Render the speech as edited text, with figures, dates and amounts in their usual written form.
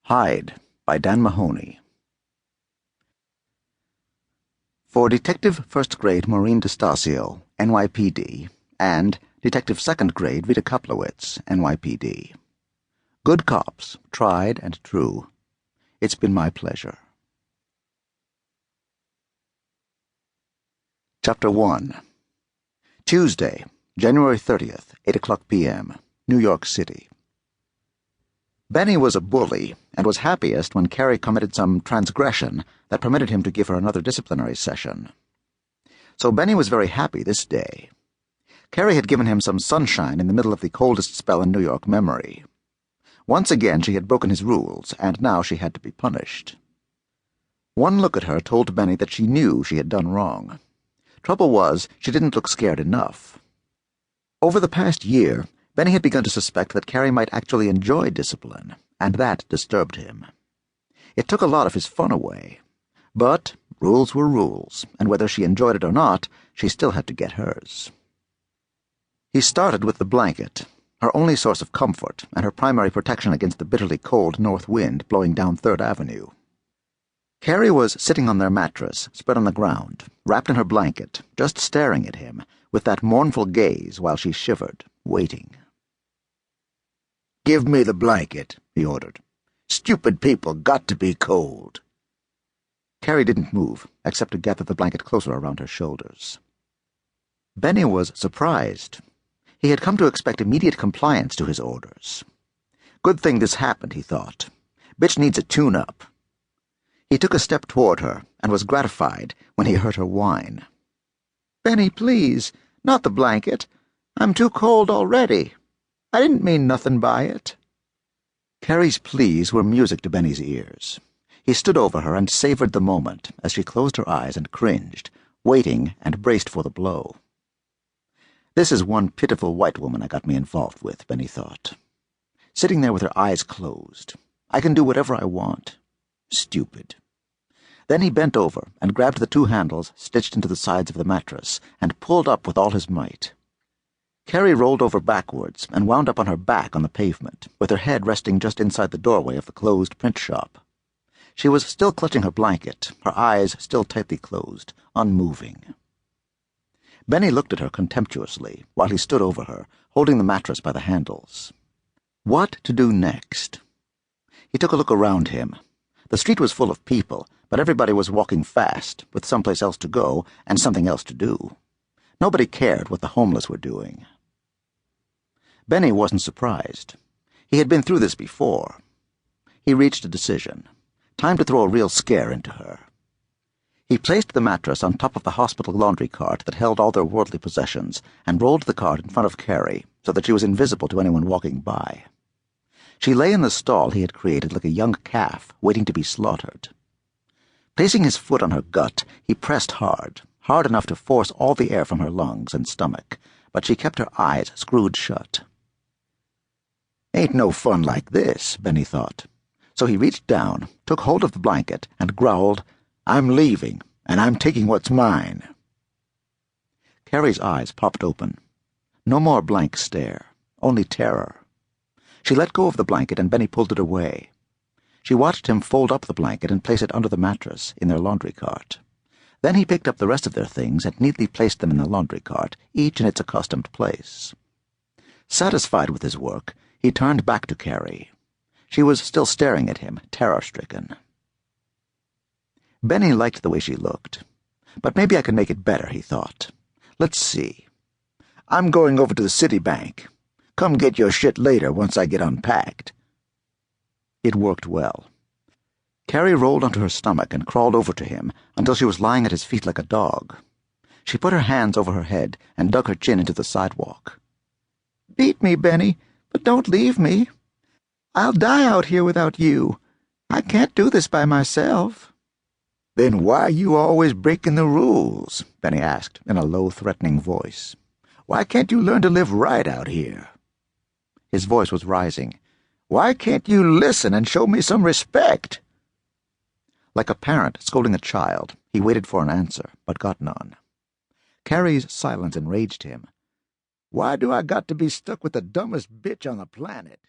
Hyde by Dan Mahoney. For Detective First Grade Maureen DeStasio, NYPD, and Detective Second Grade Rita Koplowitz, NYPD. Good cops, tried and true. It's been my pleasure. Chapter 1. Tuesday, January 30th, 8 o'clock p.m., New York City. Benny was a bully and was happiest when Carrie committed some transgression that permitted him to give her another disciplinary session. So Benny was very happy this day. Carrie had given him some sunshine in the middle of the coldest spell in New York memory. Once again she had broken his rules, and now she had to be punished. One look at her told Benny that she knew she had done wrong. Trouble was, she didn't look scared enough. Over the past year, Benny had begun to suspect that Carrie might actually enjoy discipline, and that disturbed him. It took a lot of his fun away. But rules were rules, and whether she enjoyed it or not, she still had to get hers. He started with the blanket, her only source of comfort and her primary protection against the bitterly cold north wind blowing down 3rd Avenue. Carrie was sitting on their mattress, spread on the ground, wrapped in her blanket, just staring at him, with that mournful gaze while she shivered, waiting. "Give me the blanket," he ordered. "Stupid people got to be cold." Carrie didn't move, except to gather the blanket closer around her shoulders. Benny was surprised. He had come to expect immediate compliance to his orders. Good thing this happened, he thought. Bitch needs a tune-up. He took a step toward her and was gratified when he heard her whine. "Benny, please, not the blanket. I'm too cold already. I didn't mean nothing by it." Carrie's pleas were music to Benny's ears. He stood over her and savored the moment as she closed her eyes and cringed, waiting and braced for the blow. This is one pitiful white woman I got me involved with, Benny thought. Sitting there with her eyes closed. I can do whatever I want. Stupid. Then he bent over and grabbed the 2 handles stitched into the sides of the mattress and pulled up with all his might. Carrie rolled over backwards and wound up on her back on the pavement, with her head resting just inside the doorway of the closed print shop. She was still clutching her blanket, her eyes still tightly closed, unmoving. Benny looked at her contemptuously while he stood over her, holding the mattress by the handles. What to do next? He took a look around him. The street was full of people, but everybody was walking fast, with someplace else to go and something else to do. Nobody cared what the homeless were doing. Benny wasn't surprised. He had been through this before. He reached a decision. Time to throw a real scare into her. He placed the mattress on top of the hospital laundry cart that held all their worldly possessions and rolled the cart in front of Carrie so that she was invisible to anyone walking by. She lay in the stall he had created like a young calf waiting to be slaughtered. Placing his foot on her gut, he pressed hard enough to force all the air from her lungs and stomach, but she kept her eyes screwed shut. Ain't no fun like this, Benny thought. So he reached down, took hold of the blanket, and growled, "I'm leaving, and I'm taking what's mine." Carrie's eyes popped open. No more blank stare, only terror. She let go of the blanket, and Benny pulled it away. She watched him fold up the blanket and place it under the mattress in their laundry cart. Then he picked up the rest of their things and neatly placed them in the laundry cart, each in its accustomed place. Satisfied with his work, he turned back to Carrie. She was still staring at him, terror-stricken. Benny liked the way she looked. But maybe I can make it better, he thought. Let's see. "I'm going over to the city bank. Come get your shit later once I get unpacked." It worked well. Carrie rolled onto her stomach and crawled over to him until she was lying at his feet like a dog. She put her hands over her head and dug her chin into the sidewalk. "Beat me, Benny, but don't leave me. I'll die out here without you. I can't do this by myself." "Then why you always breaking the rules?" Benny asked in a low, threatening voice. "Why can't you learn to live right out here?" His voice was rising. "Why can't you listen and show me some respect?" Like a parent scolding a child, he waited for an answer, but got none. Carrie's silence enraged him. "Why do I got to be stuck with the dumbest bitch on the planet?"